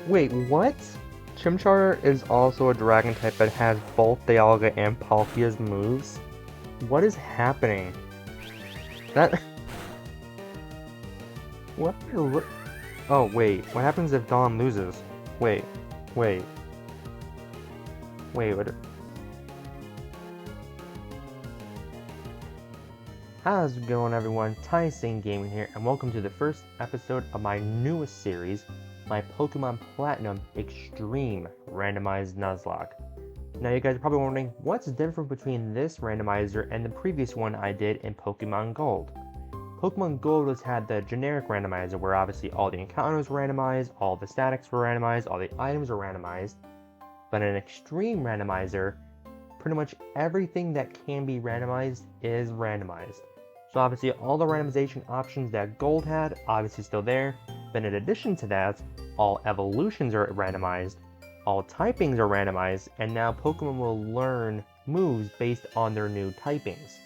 Wait, what? Chimchar is also a dragon type that has both Dialga and Palkia's moves? What is happening? That... What? Oh, wait. What happens if Dawn loses? Wait. Wait. Wait, what? How's it going, everyone? Typing Gaming here, and welcome to the first episode of my newest series, my Pokemon Platinum Extreme Randomized Nuzlock. Now, you guys are probably wondering, what's different between this randomizer and the previous one I did in Pokemon Gold? Pokemon Gold had the generic randomizer, where obviously all the encounters were randomized, all the statics were randomized, all the items were randomized. But in an Extreme Randomizer, pretty much everything that can be randomized is randomized. So obviously all the randomization options that Gold had, obviously still there, but in addition to that, all evolutions are randomized, all typings are randomized, and now Pokemon will learn moves based on their new typings.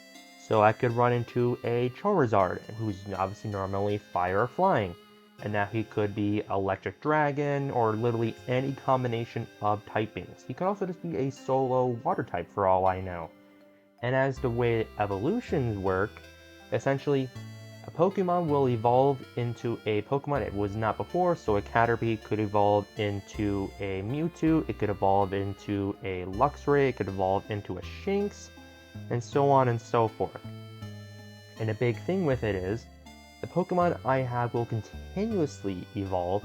So I could run into a Charizard, who's obviously normally fire or flying, and now he could be Electric Dragon, or literally any combination of typings. He could also just be a solo water type for all I know. And as the way evolutions work, essentially, a Pokemon will evolve into a Pokemon it was not before, so a Caterpie could evolve into a Mewtwo, it could evolve into a Luxray, it could evolve into a Shinx, and so on and so forth. And a big thing with it is, the Pokemon I have will continuously evolve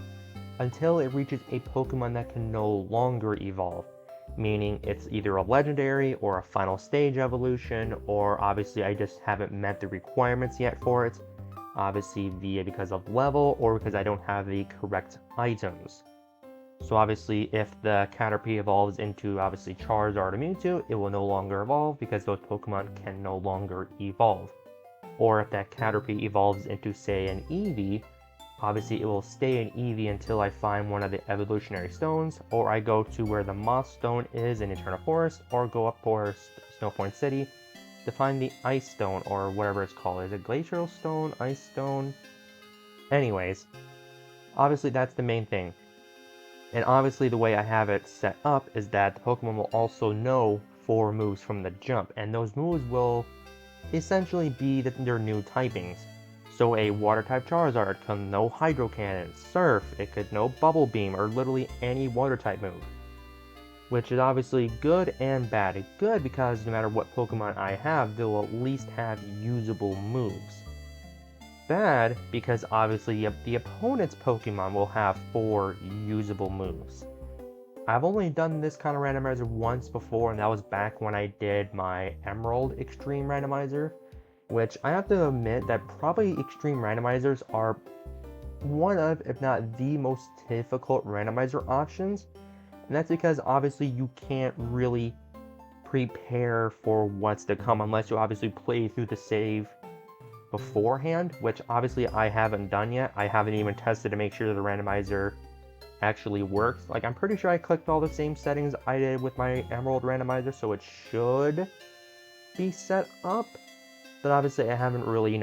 until it reaches a Pokemon that can no longer evolve. Meaning it's either a legendary or a final stage evolution, or obviously I just haven't met the requirements yet for it. Obviously because of level or because I don't have the correct items. So obviously if the Caterpie evolves into obviously Charizard or Mewtwo, it will no longer evolve because those Pokemon can no longer evolve. Or if that Caterpie evolves into say an Eevee, obviously it will stay in Eevee until I find one of the evolutionary stones, or I go to where the Moss Stone is in Eternal Forest, or go up for Snowpoint City to find the Ice Stone, or whatever it's called. Is it Glacial Stone? Ice Stone? Anyways, obviously that's the main thing. And obviously the way I have it set up is that the Pokemon will also know 4 moves from the jump, and those moves will essentially be their new typings. So a water-type Charizard can know Hydro Cannon, Surf, it could know Bubble Beam, or literally any water-type move. Which is obviously good and bad. Good because no matter what Pokemon I have, they'll at least have usable moves. Bad because obviously the opponent's Pokemon will have 4 usable moves. I've only done this kind of randomizer once before, and that was back when I did my Emerald Extreme Randomizer, which I have to admit that probably Extreme Randomizers are one of, if not the most difficult randomizer options, and that's because obviously you can't really prepare for what's to come unless you obviously play through the save beforehand, which obviously I haven't done yet. I haven't even tested to make sure the randomizer actually works. Like, I'm pretty sure I clicked all the same settings I did with my Emerald Randomizer, so it should be set up. But obviously I haven't really,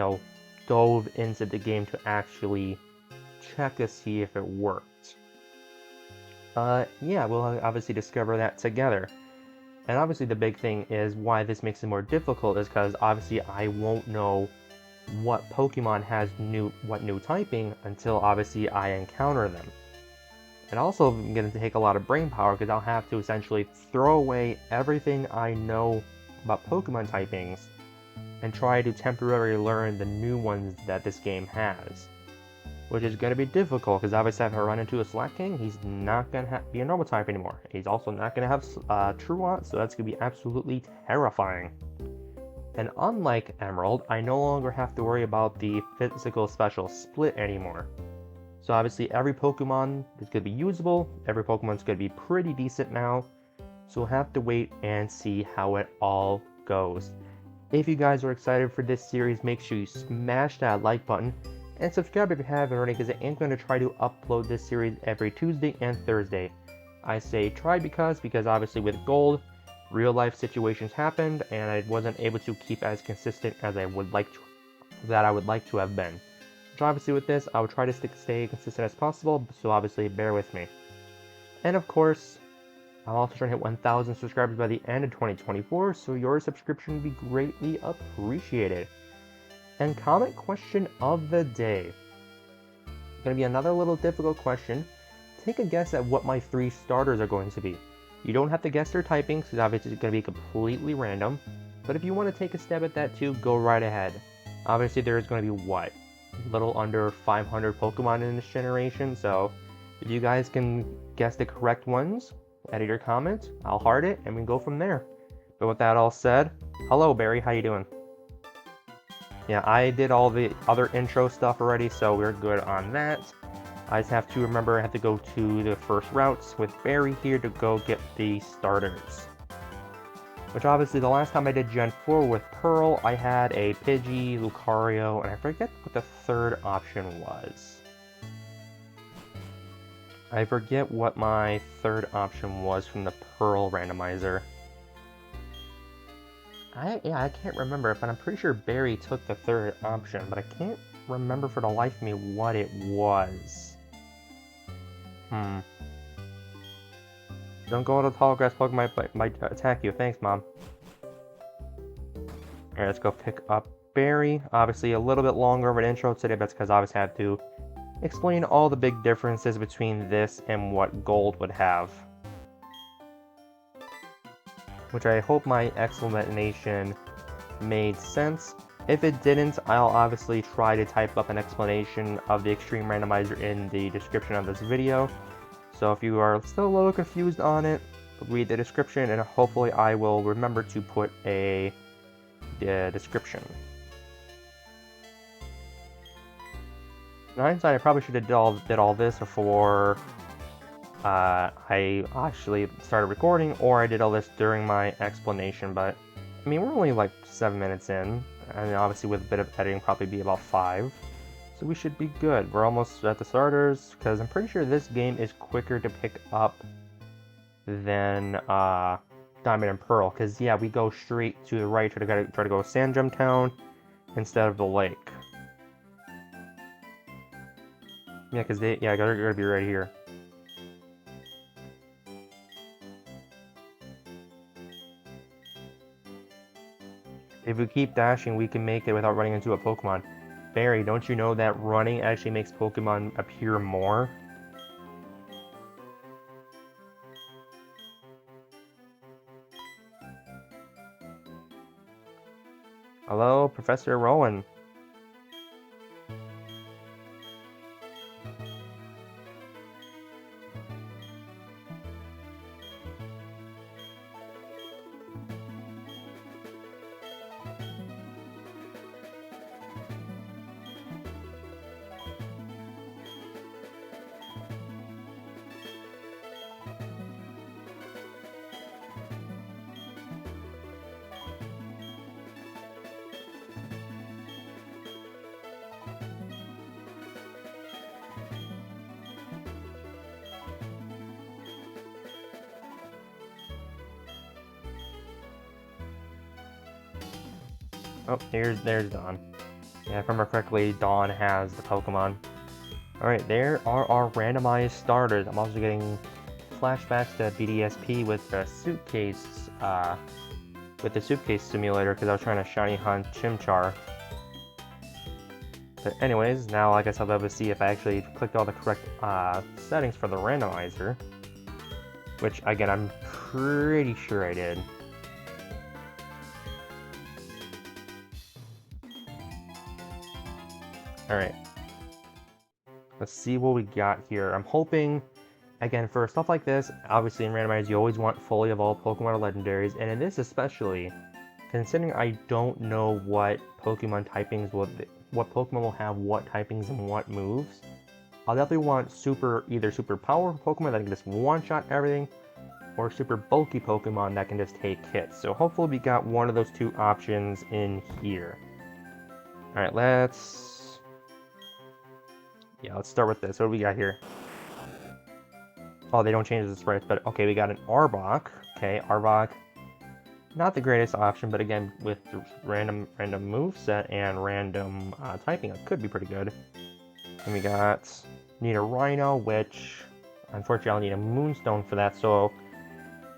dove into the game to actually check to see if it worked. Yeah, we'll obviously discover that together. And obviously the big thing is why this makes it more difficult is because obviously I won't know what Pokemon has what new typing until obviously I encounter them. And also I'm going to take a lot of brain power because I'll have to essentially throw away everything I know about Pokemon typings and try to temporarily learn the new ones that this game has. Which is going to be difficult because obviously if I run into a Slaking, he's not going to be a normal type anymore. He's also not going to have Truant, so that's going to be absolutely terrifying. And unlike Emerald, I no longer have to worry about the physical special split anymore. So obviously every Pokemon is going to be usable, every Pokemon's going to be pretty decent now, so we'll have to wait and see how it all goes. If you guys are excited for this series, make sure you smash that like button, and subscribe if you haven't already, because I am going to try to upload this series every Tuesday and Thursday. I say try because obviously with Gold, real life situations happened, and I wasn't able to keep as consistent as I would like to have been. So obviously with this, I will try to stay consistent as possible, so obviously bear with me. And of course, I'm also trying to hit 1,000 subscribers by the end of 2024, so your subscription would be greatly appreciated. And comment question of the day. Going to be another little difficult question. Take a guess at what my 3 starters are going to be. You don't have to guess their typing, because obviously it's going to be completely random. But if you want to take a stab at that too, go right ahead. Obviously there's going to be, what, a little under 500 Pokemon in this generation, so if you guys can guess the correct ones, edit your comments, I'll heart it, and we can go from there. But with that all said, hello Barry, how you doing? Yeah, I did all the other intro stuff already, so we're good on that. I just have to remember I have to go to the first routes with Barry here to go get the starters. Which obviously the last time I did Gen 4 with Pearl, I had a Pidgey, Lucario, and I forget what the third option was. I forget what my third option was from the Pearl randomizer. I can't remember, but I'm pretty sure Barry took the third option, but I can't remember for the life of me what it was. Don't go to the tall grass, Pokemon might attack you. Thanks, Mom. Alright, let's go pick up Barry. Obviously, a little bit longer of an intro today, but that's because I obviously had to explain all the big differences between this and what Gold would have. Which I hope my explanation made sense. If it didn't, I'll obviously try to type up an explanation of the Extreme Randomizer in the description of this video. So if you are still a little confused on it, read the description and hopefully I will remember to put a description. In hindsight, I probably should have did all this before I actually started recording, or I did all this during my explanation, but I mean, we're only like 7 minutes in, and obviously with a bit of editing, probably be about 5. So we should be good. We're almost at the starters, because I'm pretty sure this game is quicker to pick up than Diamond and Pearl, because yeah, we go straight to the right, try to go Sandgem Town instead of the lake. Yeah, because they're gonna be right here. If we keep dashing, we can make it without running into a Pokemon. Barry, don't you know that running actually makes Pokemon appear more? Hello, Professor Rowan. Oh, there's Dawn. Yeah, if I remember correctly, Dawn has the Pokemon. Alright, there are our randomized starters. I'm also getting flashbacks to BDSP with the suitcase, simulator, because I was trying to shiny hunt Chimchar. But anyways, now I guess I'll be able to see if I actually clicked all the correct settings for the randomizer. Which, again, I'm pretty sure I did. Alright. Let's see what we got here. I'm hoping, again, for stuff like this, obviously in Randomizer you always want fully evolved Pokemon or legendaries, and in this especially, considering I don't know what Pokemon typings what Pokemon will have what typings and what moves, I'll definitely want either super powerful Pokemon that can just one-shot everything, or super bulky Pokemon that can just take hits. So hopefully we got one of those two options in here. Alright, let's start with this. What do we got here? Oh, they don't change the sprites, but okay, we got an Arbok. Okay, Arbok, not the greatest option, but again, with the random moveset and random typing, it could be pretty good. And we need a Rhino, which Unfortunately, I'll need a Moonstone for that, so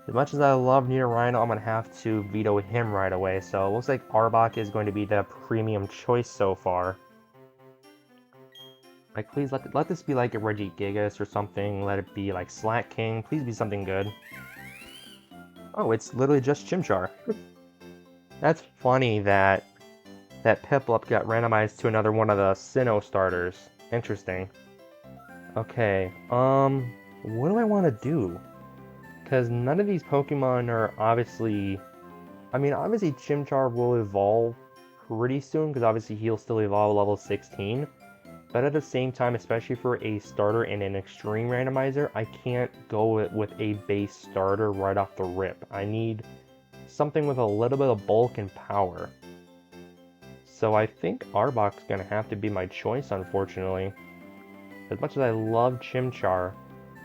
as much as I love Nidorino, I'm going to have to veto him right away. So it looks like Arbok is going to be the premium choice so far. Like, please let this be like a Regigigas or something. Let it be like Slack King. Please be something good. Oh, it's literally just Chimchar. That's funny that Piplup got randomized to another one of the Sinnoh starters. Interesting. Okay, what do I want to do? Because none of these Pokemon are obviously... I mean, obviously Chimchar will evolve pretty soon, because obviously he'll still evolve level 16. But at the same time, especially for a starter in an extreme randomizer, I can't go with a base starter right off the rip. I need something with a little bit of bulk and power. So I think Arbok's going to have to be my choice, unfortunately. As much as I love Chimchar,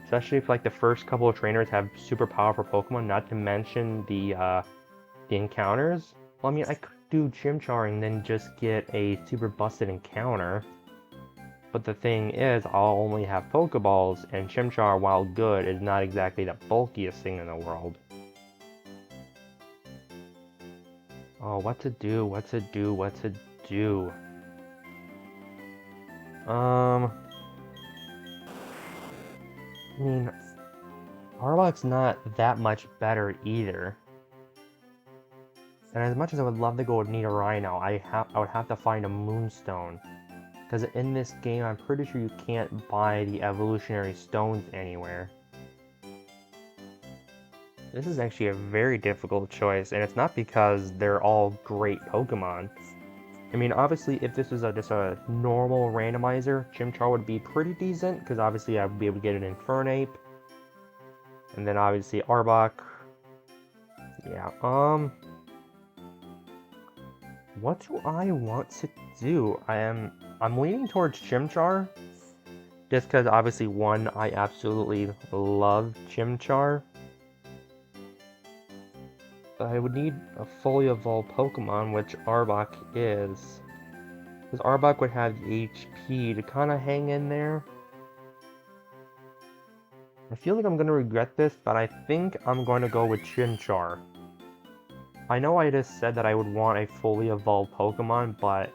especially if like the first couple of trainers have super powerful Pokemon, not to mention the encounters. Well, I mean, I could do Chimchar and then just get a super busted encounter. But the thing is, I'll only have Pokeballs, and Chimchar, while good, is not exactly the bulkiest thing in the world. Oh, what to do, what to do, what to do? I mean, Arbok's not that much better either. And as much as I would love to go with Nidorino, I would have to find a Moonstone. Because in this game, I'm pretty sure you can't buy the evolutionary stones anywhere. This is actually a very difficult choice, and it's not because they're all great Pokemon. I mean, obviously, if this was just a normal randomizer, Chimchar would be pretty decent, because obviously I would be able to get an Infernape. And then obviously Arbok. Yeah, what do I want to do? I'm leaning towards Chimchar, just because obviously one, I absolutely love Chimchar. But I would need a fully evolved Pokemon, which Arbok is. Because Arbok would have the HP to kind of hang in there. I feel like I'm going to regret this, but I think I'm going to go with Chimchar. I know I just said that I would want a fully evolved Pokemon, but...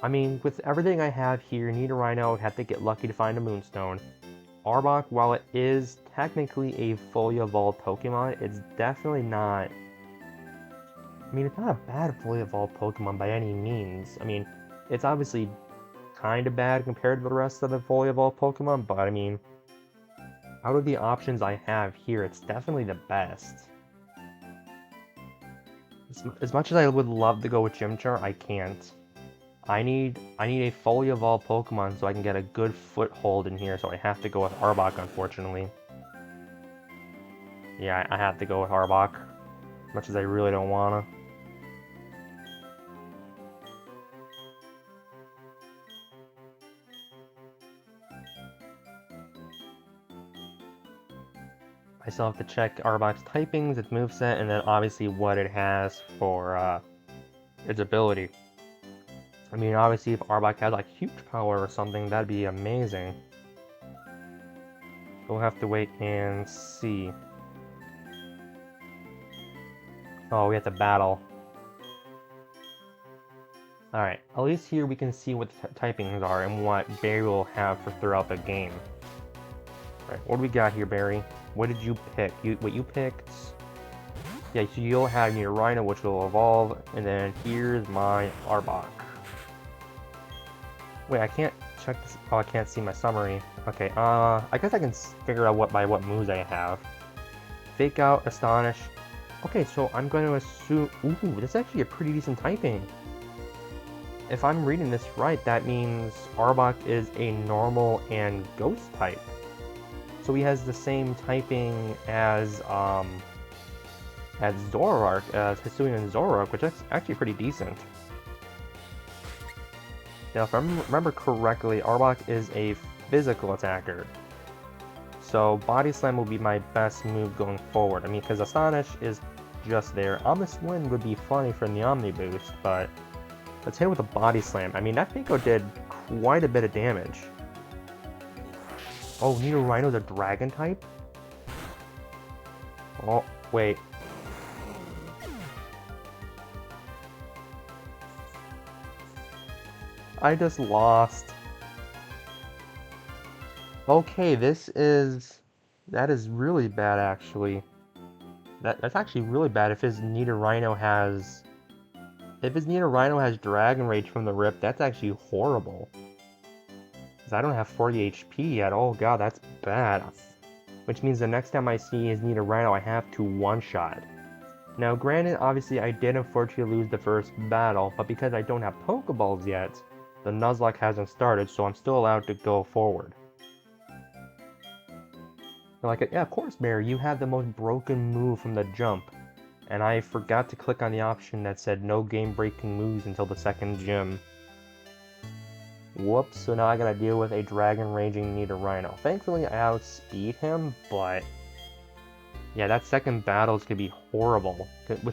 I mean, with everything I have here, Nidorino would have to get lucky to find a Moonstone. Arbok, while it is technically a fully evolved Pokemon, it's definitely not... I mean, it's not a bad fully evolved Pokemon by any means. I mean, it's obviously kind of bad compared to the rest of the fully evolved Pokemon, but I mean, out of the options I have here, it's definitely the best. As much as I would love to go with Chimchar, I can't. I need a fully evolved Pokemon so I can get a good foothold in here, so I have to go with Arbok, unfortunately. Yeah, I have to go with Arbok, as much as I really don't wanna. I still have to check Arbok's typings, its moveset, and then obviously what it has for its ability. I mean, obviously if Arbok had like huge power or something, that'd be amazing. We'll have to wait and see. Oh, we have to battle. Alright, at least here we can see what the typings are and what Barry will have for throughout the game. Alright, what do we got here, Barry? What did you pick? What you picked? Yeah, so you'll have your Rhino, which will evolve, and then here's my Arbok. Wait, I can't check this. Oh, I can't see my summary. Okay, I guess I can figure out by what moves I have. Fake Out, Astonish. Okay, so I'm going to assume... Ooh, that's actually a pretty decent typing. If I'm reading this right, that means Arbok is a normal and ghost type. So he has the same typing as Zoroark, Hisuian and Zoroark, which is actually pretty decent. Now, if I remember correctly, Arbok is a physical attacker. So Body Slam will be my best move going forward. I mean, because Astonish is just there. Omnis Wind would be funny from the Omni Boost, but let's hit it with a Body Slam. I mean, that Pico did quite a bit of damage. Oh, Nidorino's a dragon type? Oh, wait. I just lost. Okay, that is really bad, actually. That's actually really bad if his Nidorino has... If his Nidorino has Dragon Rage from the rip, that's actually horrible. Because I don't have 40 HP yet. Oh god, that's bad. Which means the next time I see his Nidorino, I have to one-shot. Now, granted, obviously, I did unfortunately lose the first battle, but because I don't have Pokeballs yet, the Nuzlock hasn't started, so I'm still allowed to go forward. They're like, yeah, of course, Mary, you have the most broken move from the jump. And I forgot to click on the option that said no game-breaking moves until the second gym. Whoops, so now I gotta deal with a Dragon Raging Nidorino. Thankfully, I outspeed him, but... yeah, that second battle is gonna be horrible.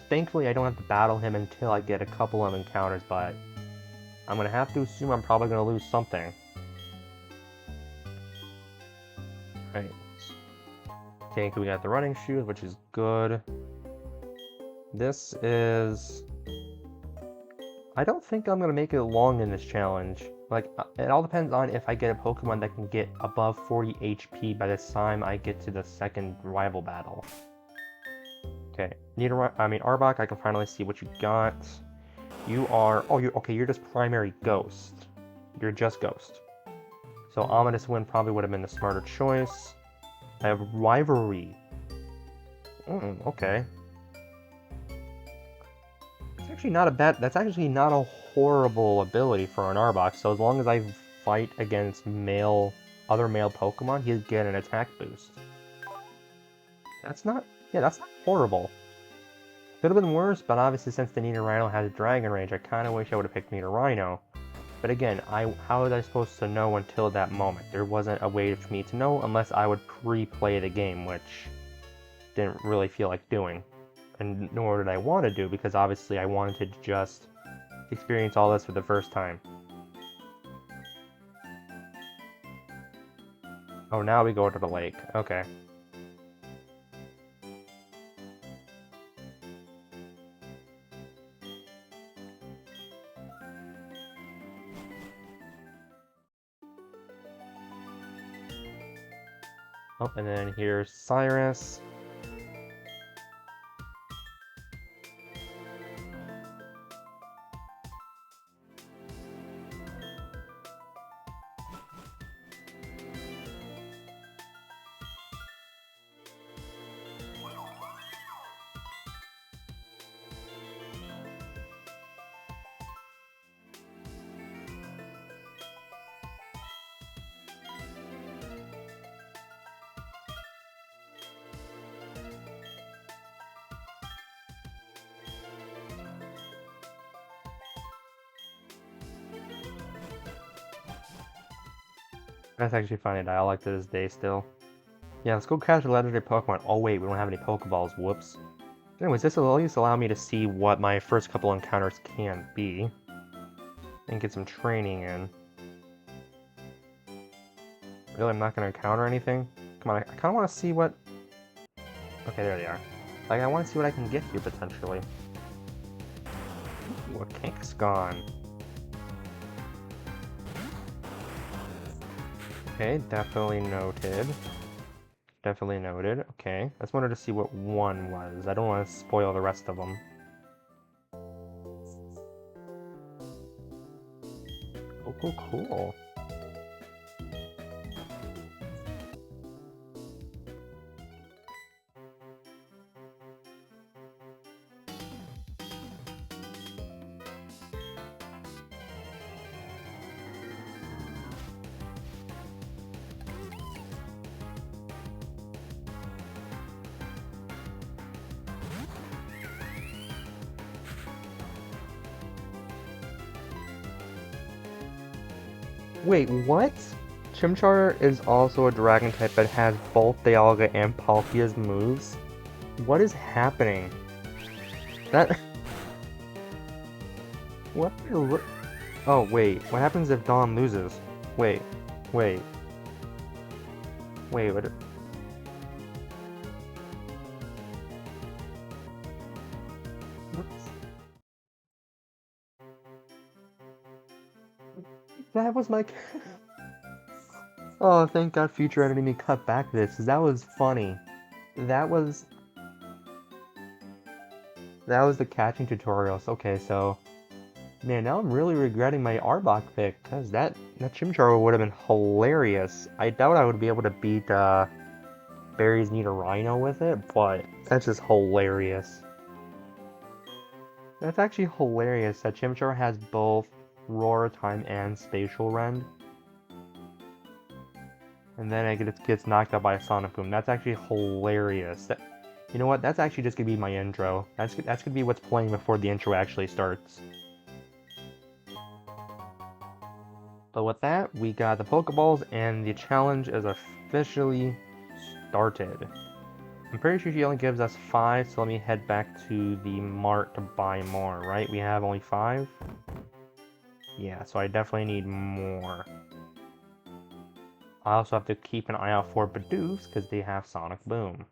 Thankfully, I don't have to battle him until I get a couple of encounters, but... I'm gonna have to assume I'm probably gonna lose something. Right. Okay, we got the running shoes, which is good. This is... I don't think I'm gonna make it long in this challenge. Like, it all depends on if I get a Pokemon that can get above 40 HP by the time I get to the second rival battle. Okay, Arbok, I can finally see what you got. You are... oh, you're just primary Ghost. You're just Ghost. So Ominous Wind probably would have been the smarter choice. I have Rivalry. Okay. It's actually not a bad... that's actually not a horrible ability for an Arbok, so as long as I fight against other male Pokemon, he'll get an attack boost. That's not... yeah, that's not horrible. Could have been worse, but obviously since the Nidorino has Dragon Rage, I kind of wish I would have picked Nidorino. But again, how was I supposed to know until that moment? There wasn't a way for me to know unless I would pre-play the game, which didn't really feel like doing. And nor did I want to do, because obviously I wanted to just experience all this for the first time. Oh, now we go to the lake. Okay. Oh, and then here's Cyrus. That's actually funny dialogue to this day still. Yeah, let's go catch a legendary Pokemon. Oh wait, we don't have any Pokeballs, whoops. Anyways, this will at least allow me to see what my first couple encounters can be. And get some training in. Really, I'm not going to encounter anything? Come on, I kind of want to see what... okay, there they are. Like, I want to see what I can get here, potentially. Ooh, a Kangaskhan. Okay, definitely noted. Definitely noted. Okay, I just wanted to see what one was. I don't want to spoil the rest of them. Oh, cool, cool. Wait, what? Chimchar is also a dragon type that has both Dialga and Palkia's moves? What is happening? That... what? Oh, wait. What happens if Dawn loses? Wait. Wait, what? That was my. Oh, thank God Future edited me cut back this, because that was funny. That was the catching tutorials. Okay, so man, now I'm really regretting my Arbok pick, because that Chimchar would have been hilarious. I doubt I would be able to beat Berries Need a Rhino with it, but that's just hilarious. That's actually hilarious that Chimchar has both Roar Time and Spatial Rend. And then it gets knocked out by a Sonic Boom. That's actually hilarious. You know what? That's actually just gonna be my intro. That's gonna be what's playing before the intro actually starts. But with that, we got the Pokeballs, and the challenge is officially started. I'm pretty sure she only gives us 5, so let me head back to the mart to buy more, right? We have only 5? Yeah, so I definitely need more. I also have to keep an eye out for Bidoofs, because they have Sonic Boom.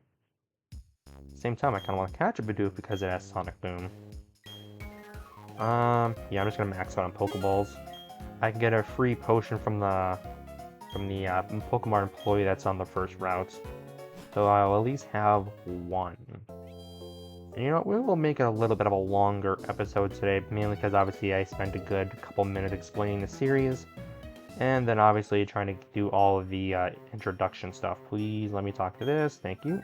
Same time, I kind of want to catch a Bidoof because it has Sonic Boom. Yeah, I'm just gonna max out on Pokeballs. I can get a free potion from the Pokemon employee that's on the first route, so I'll at least have 1. And you know what? We will make it a little bit of a longer episode today, mainly because obviously I spent a good couple minutes explaining the series, and then obviously trying to do all of the introduction stuff. Please let me talk to this. Thank you.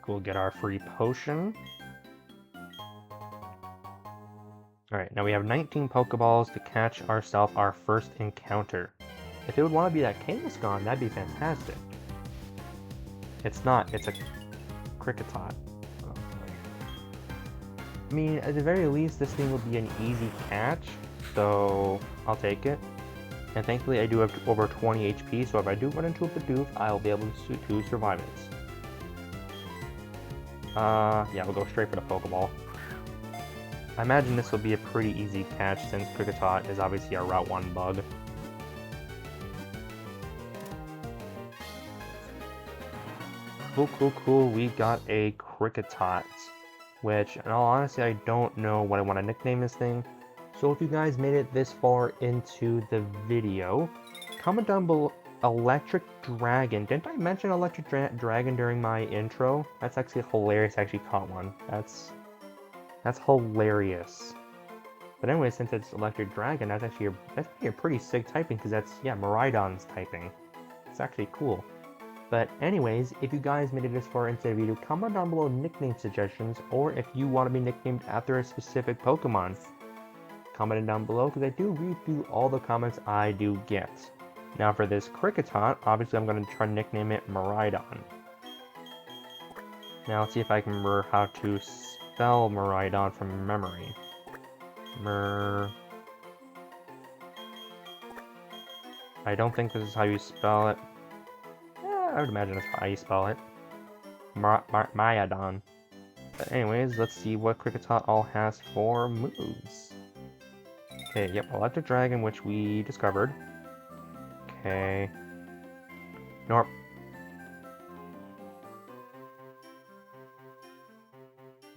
We'll get our free potion. Alright, now we have 19 Pokeballs to catch ourselves our first encounter. If it would want to be that Kangaskhan, that'd be fantastic. It's not, it's a Kricketot. Oh, I mean, at the very least, this thing will be an easy catch, so I'll take it. And thankfully, I do have over 20 HP, so if I do run into a Bidoof, I'll be able to survive it. Yeah, we'll go straight for the Pokeball. I imagine this will be a pretty easy catch since Kricketot is obviously a Route 1 bug. Cool, we got a Kricketot, which, in all honesty, I don't know what I want to nickname this thing. So if you guys made it this far into the video, comment down below Electric Dragon. Didn't I mention Electric Dragon during my intro? That's actually hilarious. I actually caught one. That's hilarious. But anyway, since it's Electric Dragon, that's actually a pretty sick typing, because that's, yeah, Miraidon's typing. It's actually cool. But anyways, if you guys made it this far into the video, comment down below nickname suggestions, or if you want to be nicknamed after a specific Pokemon. Comment it down below, because I do read through all the comments I do get. Now for this Kricketot, obviously I'm going to try to nickname it Miraidon. Now let's see if I can remember how to spell Miraidon from memory. I don't think this is how you spell it. Yeah, I would imagine that's how you spell it. Miraidon. But anyways, let's see what Kricketot all has for moves. Okay, yep, Electric Dragon, which we discovered. Okay. Nope.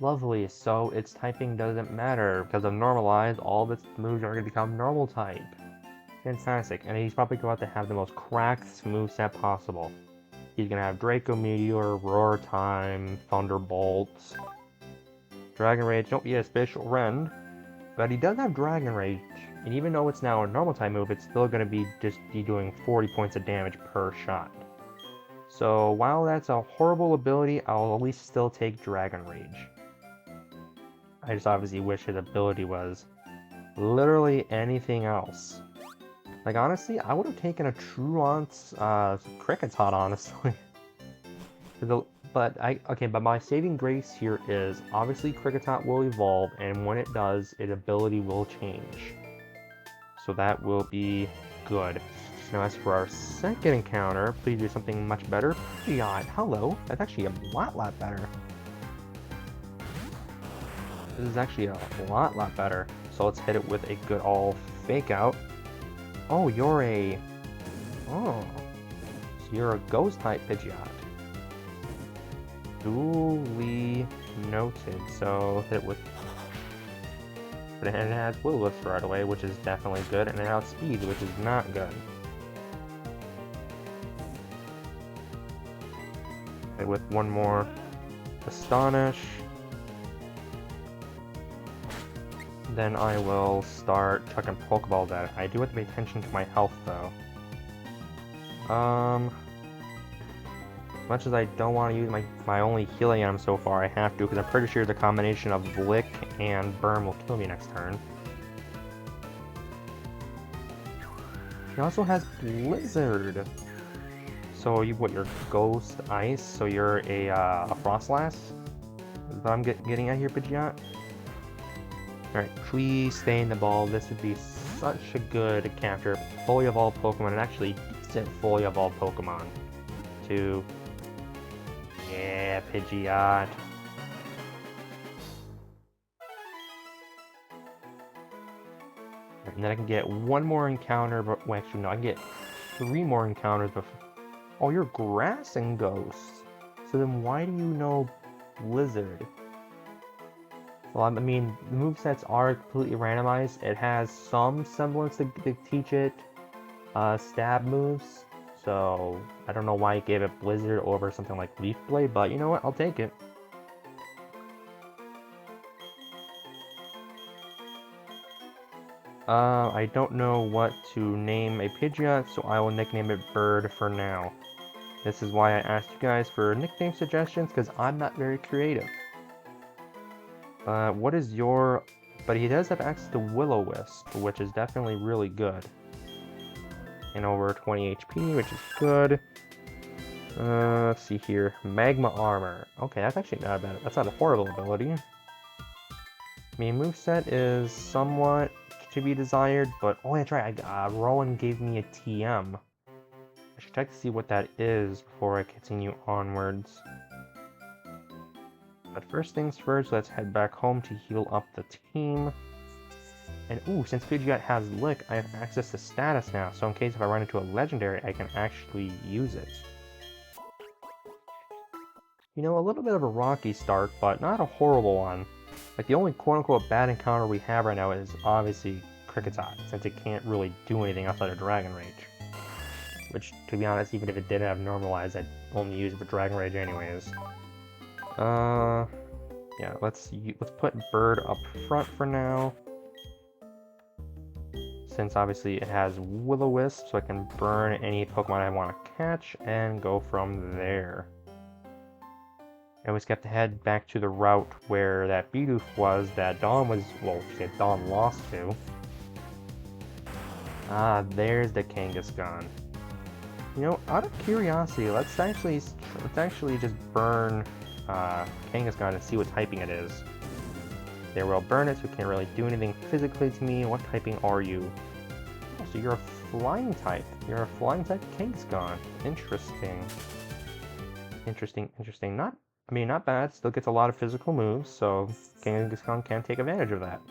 Lovely, so its typing doesn't matter, because of Normalized, all of its moves are going to become normal type. Fantastic, and he's probably going to have the most cracked moveset possible. He's going to have Draco Meteor, Roar Time, Thunderbolt, Dragon Rage. Nope, he has Spatial Rend, but he does have Dragon Rage, and even though it's now a normal type move, it's still going to be doing 40 points of damage per shot. So while that's a horrible ability, I'll at least still take Dragon Rage. I just obviously wish his ability was literally anything else. Like, honestly, I would have taken a Truant's Kricketot, honestly. But my saving grace here is, obviously Kricketot will evolve, and when it does, its ability will change. So that will be good. Now as for our second encounter, please do something much better. Pidgeot, hello. That's actually a lot better. This is actually a lot better. So let's hit it with a good old fake out. Oh, you're a Oh, so you're a ghost type Pidgeot. Duly noted. So hit it with, but it has Will-O-Wisp right away, which is definitely good, and it has speed, which is not good. Hit with one more Astonish. Then I will start chucking Pokeballs at it. I do have to pay attention to my health though. As much as I don't want to use my only healing item so far, I have to, because I'm pretty sure the combination of Lick and Burn will kill me next turn. He also has Blizzard. So you're Ghost Ice, so you're a Frostlass? Is what I'm getting at here, Pidgeot? Alright, please stay in the ball. This would be such a good capture. Fully evolved Pokemon, and actually decent fully evolved Pokemon. To... yeah, Pidgeot. And then I can get one more encounter, but well, actually no, I can get 3 more encounters before... oh, you're Grass and Ghost. So then why do you know Blizzard? Well, I mean, the movesets are completely randomized. It has some semblance to teach it stab moves. So, I don't know why it gave it Blizzard over something like Leaf Blade, but you know what? I'll take it. I don't know what to name a Pidgeot, so I will nickname it Bird for now. This is why I asked you guys for nickname suggestions, because I'm not very creative. What is your... but he does have access to Will-O-Wisp, which is definitely really good. And over 20 HP, which is good. Let's see here. Magma Armor. Okay, that's actually not bad. That's not a horrible ability. I mean, moveset is somewhat to be desired, but... oh, that's right. Rowan gave me a TM. I should check to see what that is before I continue onwards. But first things first, let's head back home to heal up the team. And ooh, since Pidgeot has Lick, I have access to status now, so in case if I run into a legendary, I can actually use it. You know, a little bit of a rocky start, but not a horrible one. Like, the only quote-unquote bad encounter we have right now is obviously Kricketot, since it can't really do anything outside of Dragon Rage. Which, to be honest, even if it did have Normalized, I'd only use it for Dragon Rage anyways. Yeah, let's put Bird up front for now. Since obviously it has Will-O-Wisp, so I can burn any Pokemon I want to catch and go from there. And we just have to head back to the route where that Bidoof was that Dawn was, well, Dawn lost to. Ah, there's the Kangaskhan. You know, out of curiosity, let's actually just burn Kangaskhan and see what typing it is. There, we'll burn it, so it can't really do anything physically to me. What typing are you? Oh, so you're a flying type. You're a flying type Kangaskhan. Interesting. Interesting. Not bad. Still gets a lot of physical moves, so Kangaskhan can take advantage of that.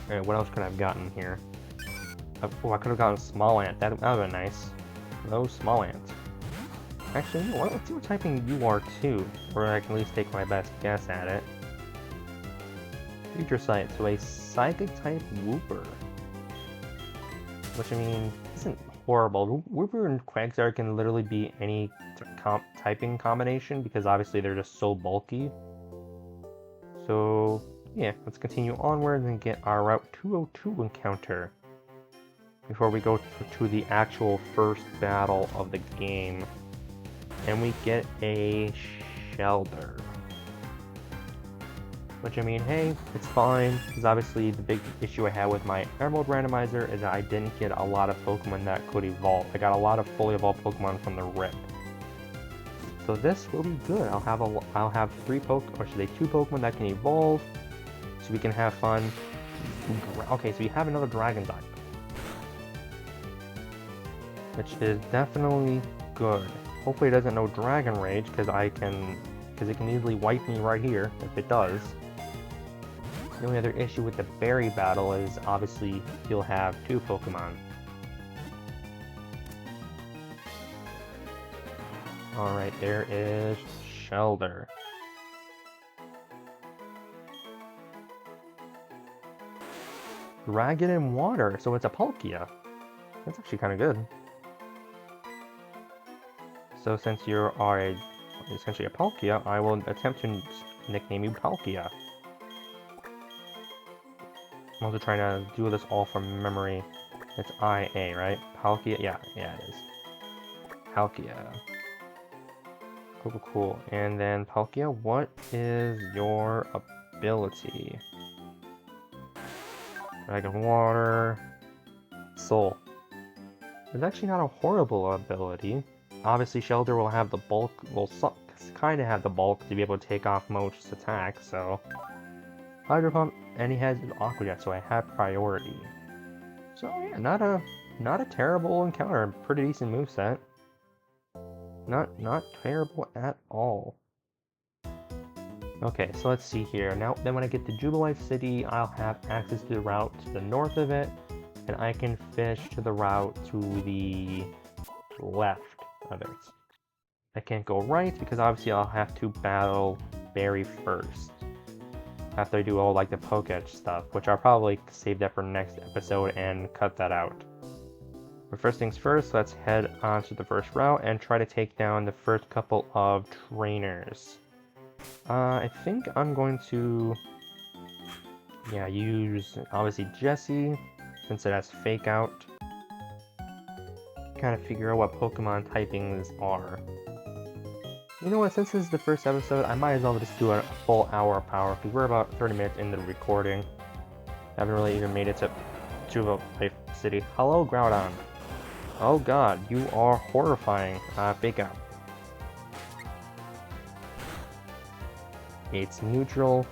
Alright, what else could I have gotten here? Oh, I could have gotten Small Ant. That would have been nice. Those Small Ants. Actually, you know what? Let's see what typing you are too, or I can at least take my best guess at it. Future Sight, so a Psychic type Wooper. Which, I mean, isn't horrible. Wooper and Quagsire can literally be any typing combination, because obviously they're just so bulky. So, yeah, let's continue onwards and get our Route 202 encounter. Before we go to the actual first battle of the game. And we get a Shelter. Which, I mean, hey, it's fine, because obviously the big issue I had with my Emerald Randomizer is that I didn't get a lot of Pokemon that could evolve. I got a lot of fully evolved Pokemon from the RIP. So this will be good. I'll have 2 Pokemon that can evolve, so we can have fun. Okay, so we have another Dragon type, which is definitely good. Hopefully it doesn't know Dragon Rage, because it can easily wipe me right here if it does. The only other issue with the berry battle is obviously you'll have 2 Pokemon. Alright, there is Shelter. Dragon and Water, so it's a Palkia. That's actually kind of good. So since you are essentially a Palkia, I will attempt to nickname you Palkia. I'm also trying to do this all from memory. It's IA, right? Palkia? Yeah, it is. Palkia. Cool. And then Palkia, what is your ability? Dragon Water. Soul. It's actually not a horrible ability. Obviously, Shelter will have the bulk, will kind of have the bulk to be able to take off most attacks, so... Hydro Pump, and he has Aqua Jet, so I have priority. So yeah, not a terrible encounter, pretty decent moveset. Not terrible at all. Okay, so let's see here. Now, then when I get to Jubilife City, I'll have access to the route to the north of it, and I can fish to the route to the left of it. I can't go right because obviously I'll have to battle Barry first. After I do all like the Pokédex stuff, which I'll probably save that for next episode and cut that out. But first things first, let's head on to the first route and try to take down the first couple of trainers. I think I'm going to, use obviously Jessie, since it has Fake Out. Kind of figure out what Pokemon typings are. You know what, since this is the first episode, I might as well just do a full hour of power, because we're about 30 minutes into the recording. I haven't really even made it to Jubilife City. Hello, Groudon. Oh god, you are horrifying. Fake Out. It's neutral.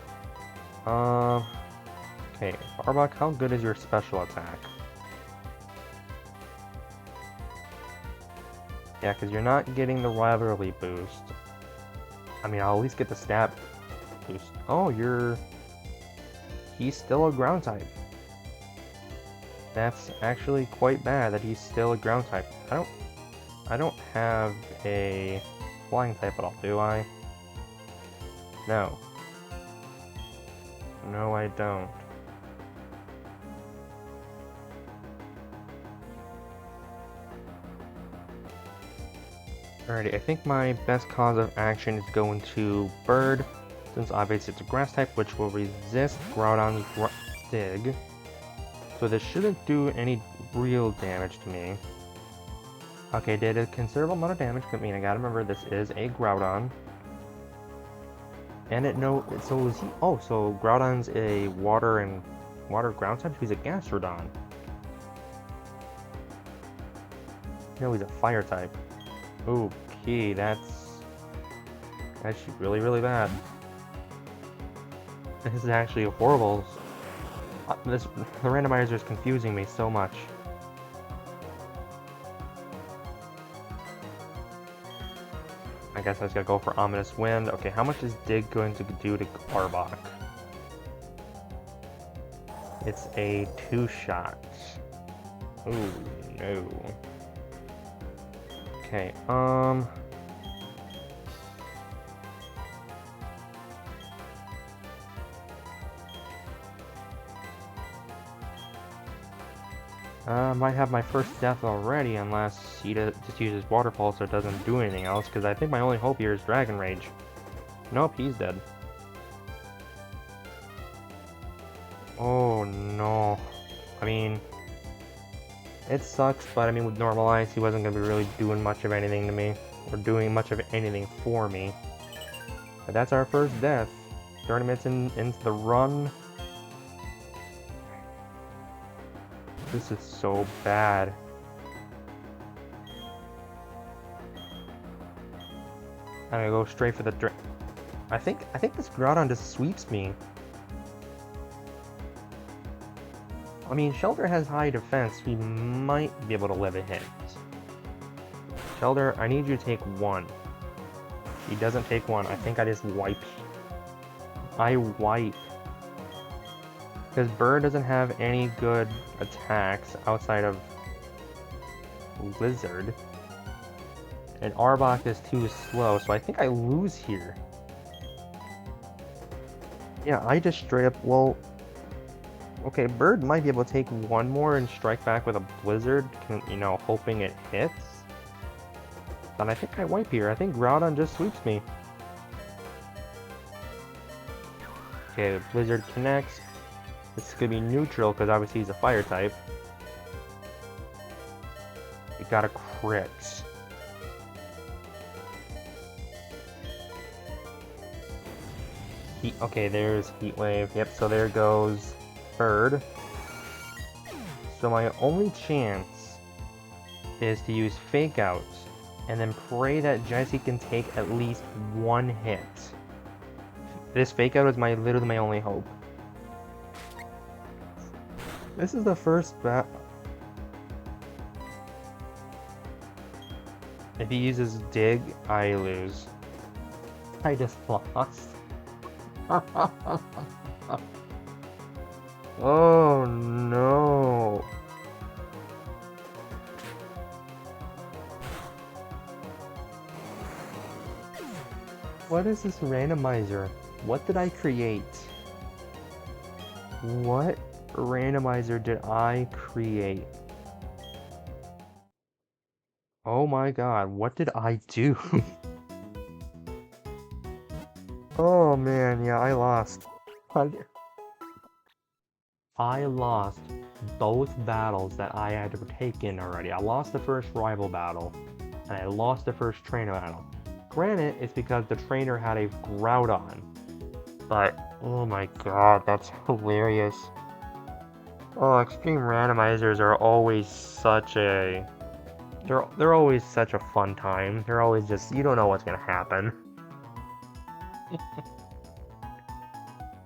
Okay, Arbok, how good is your special attack? Yeah, because you're not getting the rivalry boost. I mean, I'll at least get the stat boost. Oh, he's still a ground type. That's actually quite bad that he's still a ground type. I don't have a flying type at all, do I? No. No, I don't. Alrighty, I think my best cause of action is going to Bird, since obviously it's a grass type, which will resist Groudon's Dig. So this shouldn't do any real damage to me. Okay, did a considerable amount of damage, but I mean, I gotta remember this is a Groudon. And so is he, so Groudon's a water ground type, so he's a Gastrodon. No, he's a fire type. Okay, that's actually really bad. This is actually horrible. The randomizer is confusing me so much. I guess I just gotta go for Ominous Wind. Okay, how much is Dig going to do to Arbok? It's a 2-shot. Ooh, no. Okay, might have my first death already unless he just uses Waterfall so it doesn't do anything else, because I think my only hope here is Dragon Rage. Nope, he's dead. Oh no. I mean, it sucks, but I mean with Normalize he wasn't going to be really doing much of anything to me, or doing much of anything for me. But that's our first death. 30 minutes into the run. This is so bad. I'm gonna go straight for the I think this Groudon just sweeps me. I mean, Shelter has high defense. He might be able to live a hit. Shelter, I need you to take 1. He doesn't take 1. I think I just wipe. I wipe. Because Bird doesn't have any good attacks outside of Lizard. And Arbok is too slow, so I think I lose here. Yeah, I just straight up, well... Okay, Bird might be able to take one more and strike back with a Blizzard, you know, hoping it hits. But I think I wipe here. I think Groudon just sweeps me. Okay, the Blizzard connects. This could be neutral, because obviously he's a fire type. It got a crit. Okay, there's Heat Wave. Yep, so there goes Bird. So my only chance is to use Fake Out, and then pray that Jessie can take at least one hit. This Fake Out is literally my only hope. This is the first If he uses Dig, I lose. I just lost. Oh no. What is this randomizer? What did I create? What randomizer did I create? Oh my god, what did I do? Oh man, yeah, I lost. I lost both battles that I had to partake in already. I lost the first rival battle, and I lost the first trainer battle. Granted, it's because the trainer had a Groudon, but oh my god, that's hilarious. Oh, extreme randomizers are always such a... They're always such a fun time. They're always just, you don't know what's gonna happen.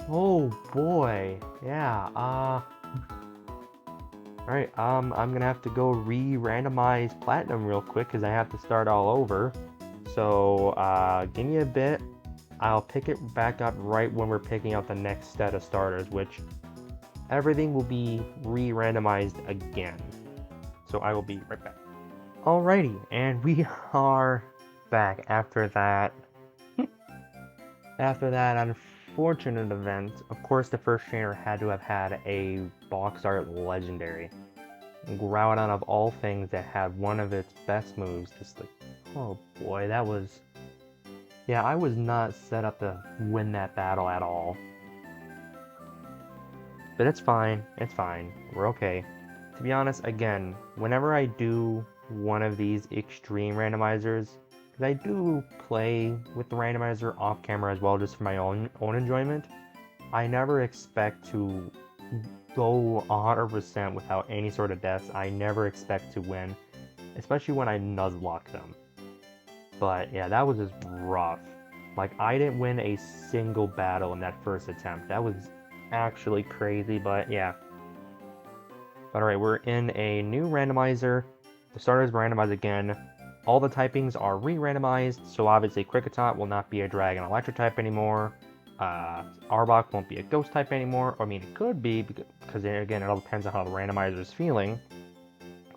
Oh boy, yeah, alright, I'm gonna have to go re-randomize Platinum real quick because I have to start all over. So, give me a bit. I'll pick it back up right when we're picking out the next set of starters, which everything will be re-randomized again. So I will be right back. Alrighty, and we are back after that. After that unfortunate event, of course the first trainer had to have had a box art legendary. Groudon of all things that had one of its best moves, just like, oh boy, that was... Yeah, I was not set up to win that battle at all. But it's fine, we're okay. To be honest, again, whenever I do one of these extreme randomizers, because I do play with the randomizer off camera as well, just for my own enjoyment, I never expect to go 100% without any sort of deaths. I never expect to win, especially when I Nuzlock them. But yeah, that was just rough. Like, I didn't win a single battle in that first attempt. That was actually crazy, but yeah. But alright, we're in a new randomizer. The starters randomized again. All the typings are re-randomized, so obviously Kricketot will not be a Dragon Electric type anymore. Arbok won't be a Ghost type anymore. I mean, it could be, because again, it all depends on how the randomizer is feeling.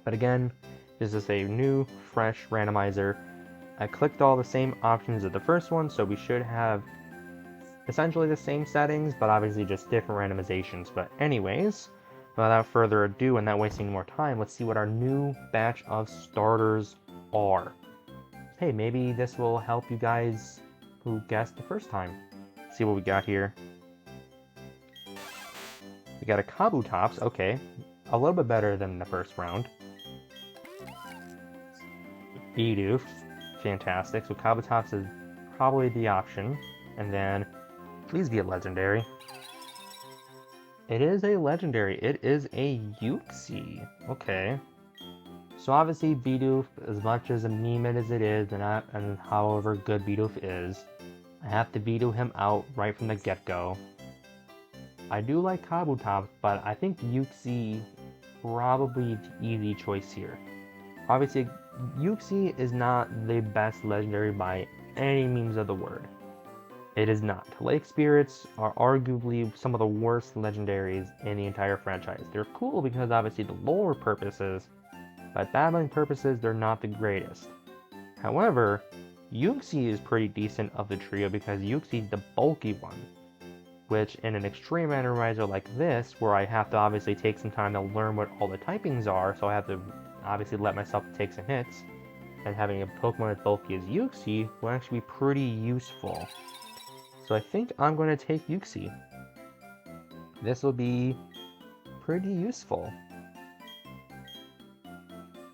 But again, this is a new, fresh randomizer. I clicked all the same options as the first one, so we should have essentially the same settings, but obviously just different randomizations. But anyways, without further ado and not wasting more time, let's see what our new batch of starters are. Hey, maybe this will help you guys who guessed the first time. Let's see what we got here. We got a Kabutops, okay. A little bit better than the first round. Bidoof, fantastic. So Kabutops is probably the option. And then, please be a legendary. It is a legendary. It is a Uxie. Okay. So obviously Bidoof, as much as a meme as it is, and however good Bidoof is, I have to Bidoof him out right from the get-go. I do like Kabutops, but I think Uxie probably the easy choice here. Obviously, Uxie is not the best legendary by any means of the word. It is not. Lake Spirits are arguably some of the worst legendaries in the entire franchise. They're cool because obviously the lore purposes, but battling purposes, they're not the greatest. However, Yuxi is pretty decent of the trio because Yuxi is the bulky one, which in an extreme randomizer like this, where I have to obviously take some time to learn what all the typings are, so I have to obviously let myself take some hits, and having a Pokemon as bulky as Yuxi will actually be pretty useful. So I think I'm going to take Yuxi. This will be pretty useful.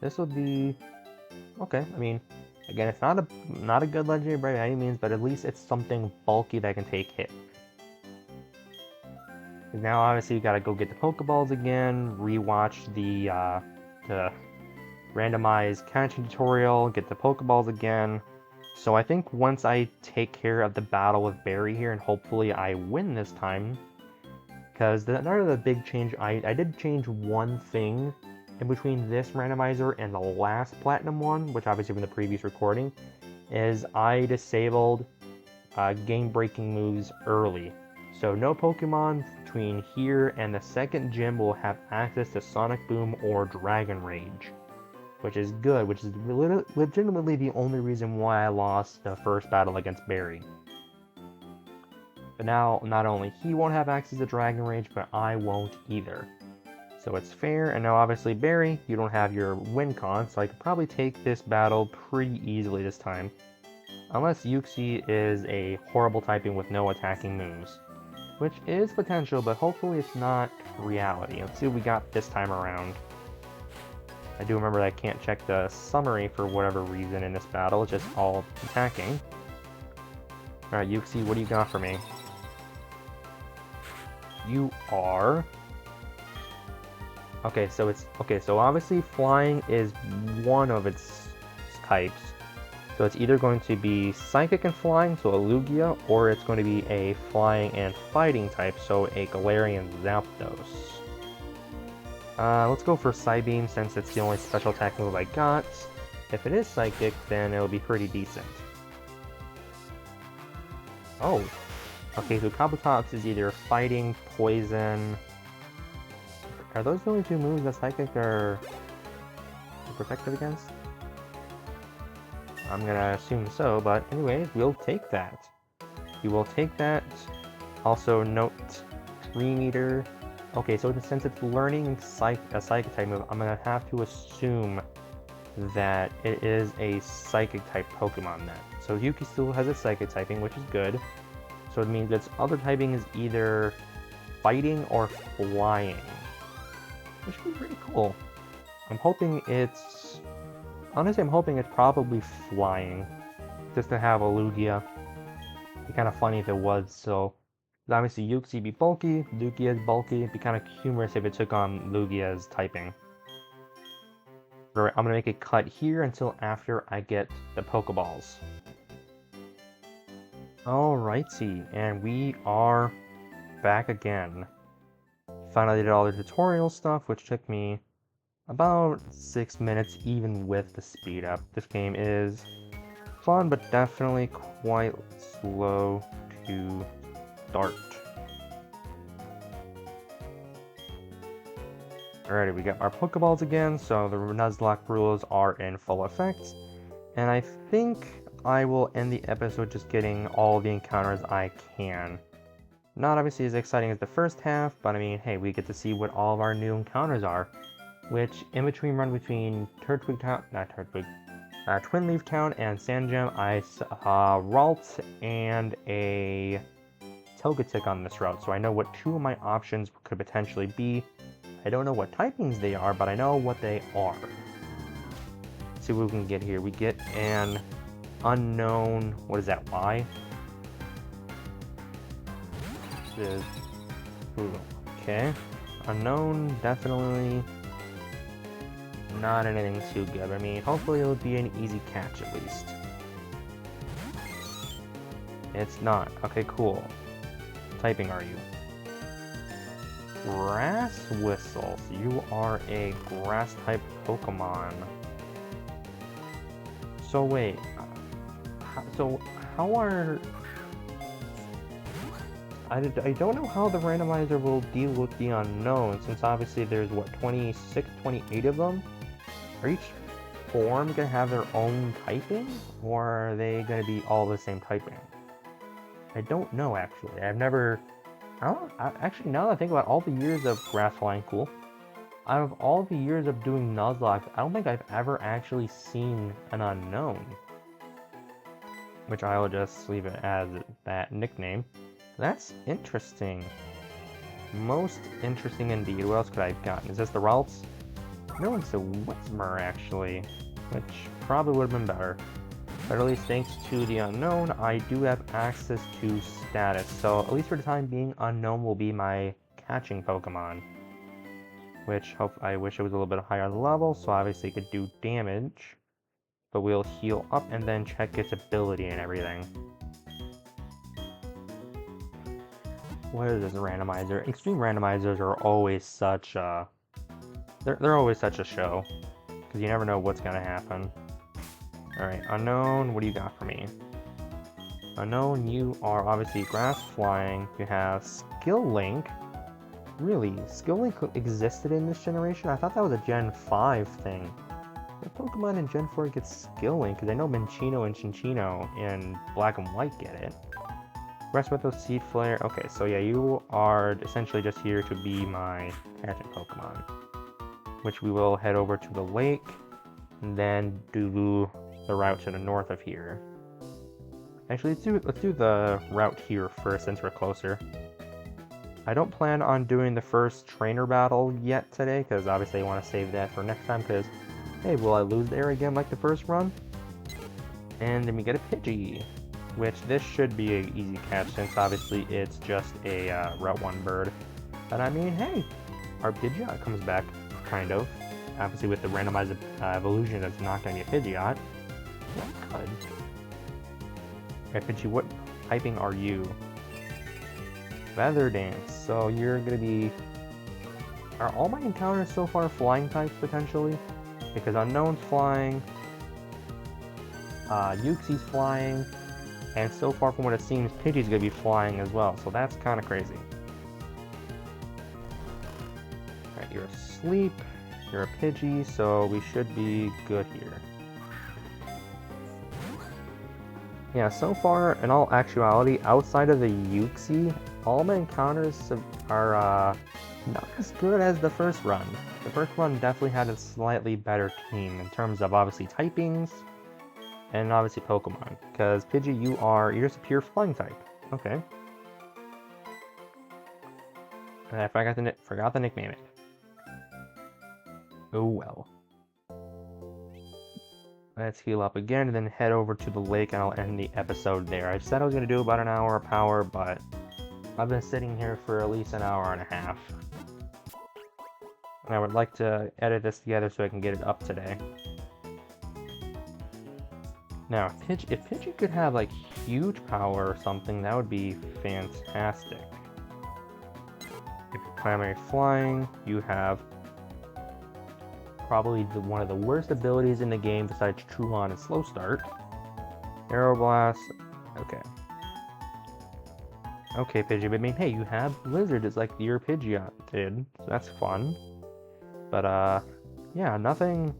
This will be okay. I mean, again, it's not a good legendary by any means, but at least it's something bulky that can take hit. Now, obviously, you gotta go get the Pokeballs again, rewatch the randomized catching tutorial, get the Pokeballs again. So I think once I take care of the battle with Barry here, and hopefully I win this time, because another big change, I did change one thing in between this randomizer and the last Platinum one, which obviously from the previous recording, is I disabled game-breaking moves early. So no Pokemon between here and the second gym will have access to Sonic Boom or Dragon Rage, which is good, which is legitimately the only reason why I lost the first battle against Barry. But now, not only he won't have access to Dragon Rage, but I won't either. So it's fair, and now obviously Barry, you don't have your win con, so I could probably take this battle pretty easily this time. Unless Yuxi is a horrible typing with no attacking moves. Which is potential, but hopefully it's not reality. Let's see what we got this time around. I do remember that I can't check the summary for whatever reason in this battle, it's just all attacking. Alright, Yuxi, what do you got for me? You are... Okay, so obviously flying is one of its types. So it's either going to be Psychic and Flying, so a Lugia, or it's going to be a Flying and Fighting type, so a Galarian Zapdos. Let's go for Psybeam since it's the only special attack move I got. If it is Psychic, then it'll be pretty decent. Oh. Okay, so Kabutops is either Fighting, Poison... Are those the only two moves that Psychic are protected against? I'm gonna assume so, but anyways, we'll take that. We will take that. Also note, 3 meter. Okay, so since it's learning a Psychic type move, I'm gonna have to assume that it is a Psychic type Pokemon then. So Yuki still has a Psychic typing, which is good. So it means its other typing is either Fighting or Flying, which would be pretty cool. I'm hoping it's... Honestly, I'm hoping it's probably Flying, just to have a Lugia. It'd be kind of funny if it was, so... Obviously, Yuxi be bulky, Lugia is bulky. It'd be kind of humorous if it took on Lugia's typing. Alright, I'm gonna make a cut here until after I get the Pokeballs. Alrighty, and we are back again. Finally did all the tutorial stuff, which took me about 6 minutes, even with the speed up. This game is fun, but definitely quite slow to start. Alrighty, we got our Pokeballs again, so the Nuzlock rules are in full effect. And I think I will end the episode just getting all the encounters I can. Not obviously as exciting as the first half, but I mean, hey, we get to see what all of our new encounters are. Which, in between run between Twin Leaf Town and Sand Gem, I saw Ralt and a Togetic on this route, so I know what 2 of my options could potentially be. I don't know what typings they are, but I know what they are. Let's see what we can get here. We get an unknown, what is that, Y? This is, okay. Unknown, definitely not anything too good. I mean, hopefully it'll be an easy catch at least. It's not. Okay, cool. What typing are you? Grass Whistle. So you are a grass type Pokemon. So wait. So how are I don't know how the randomizer will deal with the unknown, since obviously there's, what, 26, 28 of them? Are each form going to have their own typing, or are they going to be all the same typing? I don't know, actually. Actually, now that I think about all the years of Grass Flying Cool, out of all the years of doing Nuzlock, I don't think I've ever actually seen an unknown. Which I will just leave it as that nickname. That's interesting. Most interesting indeed. What else could I have gotten? Is this the Ralts? No, it's a Whismer, actually. Which probably would have been better. But at least thanks to the unknown, I do have access to status. So at least for the time being, unknown will be my catching Pokemon. Which I wish it was a little bit higher level, so obviously it could do damage. But we'll heal up and then check its ability and everything. What is this randomizer? Extreme randomizers are always such a... They're always such a show. Because you never know what's gonna happen. Alright, Unknown, what do you got for me? Unknown, you are obviously Grass Flying. You have Skill Link. Really? Skill Link existed in this generation? I thought that was a Gen 5 thing. The Pokemon in Gen 4 get Skill Link, because I know Minccino and Cinccino in Black and White get it. Rest with those Seed Flare. Okay, so yeah, you are essentially just here to be my catching Pokemon. Which we will head over to the lake, and then do the route to the north of here. Actually, let's do the route here first, since we're closer. I don't plan on doing the first trainer battle yet today, because obviously I want to save that for next time, because, hey, will I lose there again like the first run? And then we get a Pidgey, which this should be an easy catch, since obviously it's just a Route 1 bird. But I mean, hey, our Pidgeot comes back, kind of. Obviously with the randomized evolution, it's not going to be a Pidgeot. That's good. Okay, Pidgey, what typing are you? Feather Dance. So you're going to be... Are all my encounters so far flying types, potentially? Because Unknown's flying, Uxie's flying, and so far from what it seems, Pidgey's going to be flying as well, so that's kind of crazy. Alright, you're asleep, you're a Pidgey, so we should be good here. Yeah, so far, in all actuality, outside of the Uxie, all my encounters are not as good as the first run. The first run definitely had a slightly better team in terms of obviously typings and obviously Pokemon. Because Pidgey, you're just a pure flying type. Okay. And I forgot the nickname it. Oh well. Let's heal up again and then head over to the lake, and I'll end the episode there. I said I was going to do about an hour of power, but I've been sitting here for at least an hour and a half. And I would like to edit this together so I can get it up today. Now, if Pidgey could have like huge power or something, that would be fantastic. If you're primary flying, you have probably one of the worst abilities in the game besides Trulon and Slow Start. Aeroblast. Okay. Okay, Pidgey, but I mean, hey, you have Blizzard, it's like your Pidgeot did, so that's fun. But, yeah, nothing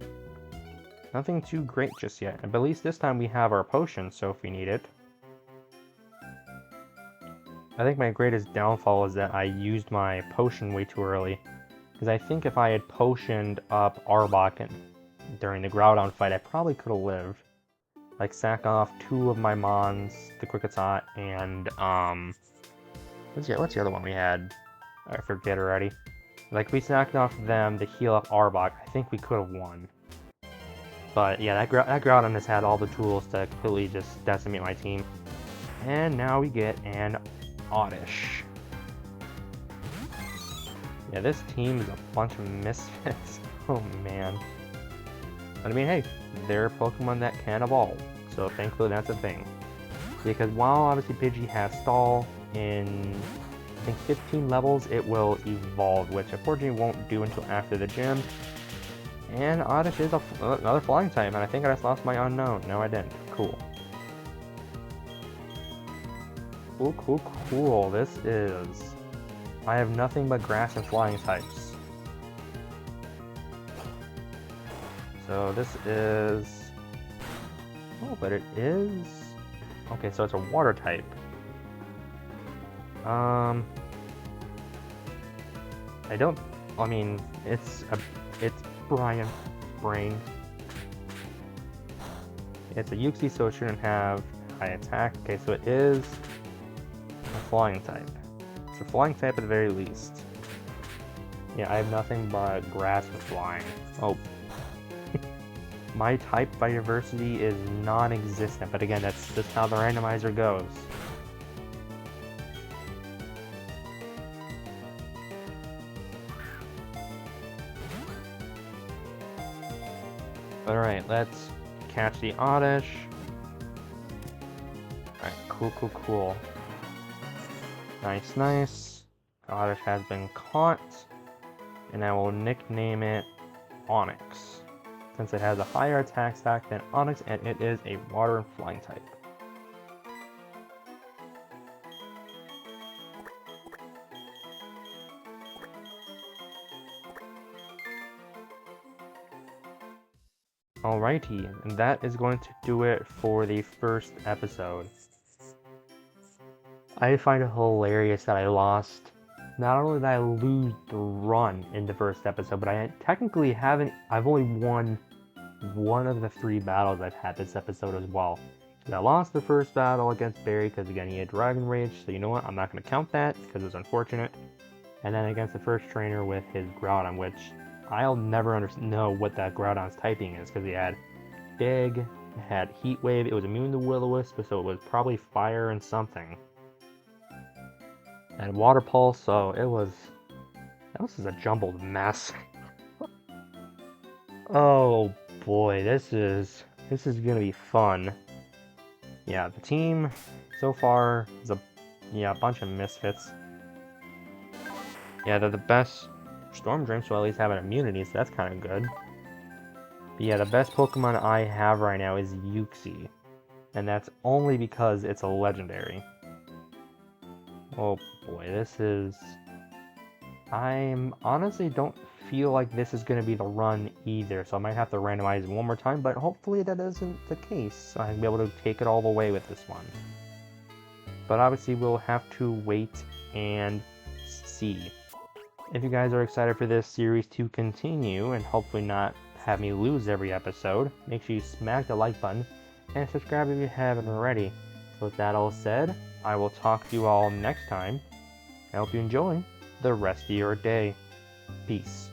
too great just yet. But at least this time we have our potion, so if we need it. I think my greatest downfall is that I used my potion way too early. Because I think if I had potioned up Arbok during the Groudon fight, I probably could have lived. Like, sack off 2 of my Mons, the Kricketot, and, what's the other one we had? I forget already. Like, we sacked off them to heal up Arbok. I think we could have won. But, yeah, that Groudon has had all the tools to completely just decimate my team. And now we get an Oddish. Yeah, this team is a bunch of misfits. Oh, man. But I mean, hey, they're Pokemon that can evolve. So, thankfully, that's a thing. Because while, obviously, Pidgey has Stall, in, I think, 15 levels, it will evolve, which, unfortunately, won't do until after the gym. And Oddish is another flying type, and I think I just lost my Unknown. No, I didn't. Cool. Cool, cool, cool. This is... I have nothing but grass and flying types. So this is... Oh, but it is... Okay, so it's a water type. I don't... I mean, it's Brain. It's a Uxie, so it shouldn't have high attack. Okay, so it is a flying type. It's a flying type at the very least. Yeah, I have nothing but grass and flying. Oh. My type biodiversity is non-existent, but again, that's just how the randomizer goes. Alright, let's catch the Oddish. Alright, cool, cool, cool. Nice, nice. Oddish has been caught. And I will nickname it Onyx, since it has a higher attack stack than Onyx and it is a water and flying type. Alrighty, and that is going to do it for the first episode. I find it hilarious that I lost. Not only did I lose the run in the first episode, but I technically haven't. I've only won one of the 3 battles I've had this episode as well. I lost the first battle against Barry because again he had Dragon Rage, so you know what? I'm not going to count that because it's unfortunate. And then against the first trainer with his Groudon, which I'll never know what that Groudon's typing is because he had Dig, it had Heat Wave, it was immune to Will-O-Wisp, so it was probably Fire and something. And Water Pulse, so that was just a jumbled mess. Oh boy, this is gonna be fun. Yeah, the team so far is a bunch of misfits. Yeah, they're the best. Storm Dream, so at least have an immunity, so that's kind of good. But yeah, the best Pokemon I have right now is Uxie, and that's only because it's a legendary. Oh boy, this is... I honestly don't feel like this is going to be the run either, so I might have to randomize it one more time, but hopefully that isn't the case. So I'll be able to take it all the way with this one. But obviously we'll have to wait and see. If you guys are excited for this series to continue and hopefully not have me lose every episode, make sure you smack the like button and subscribe if you haven't already. So with that all said, I will talk to you all next time. I hope you enjoy the rest of your day. Peace.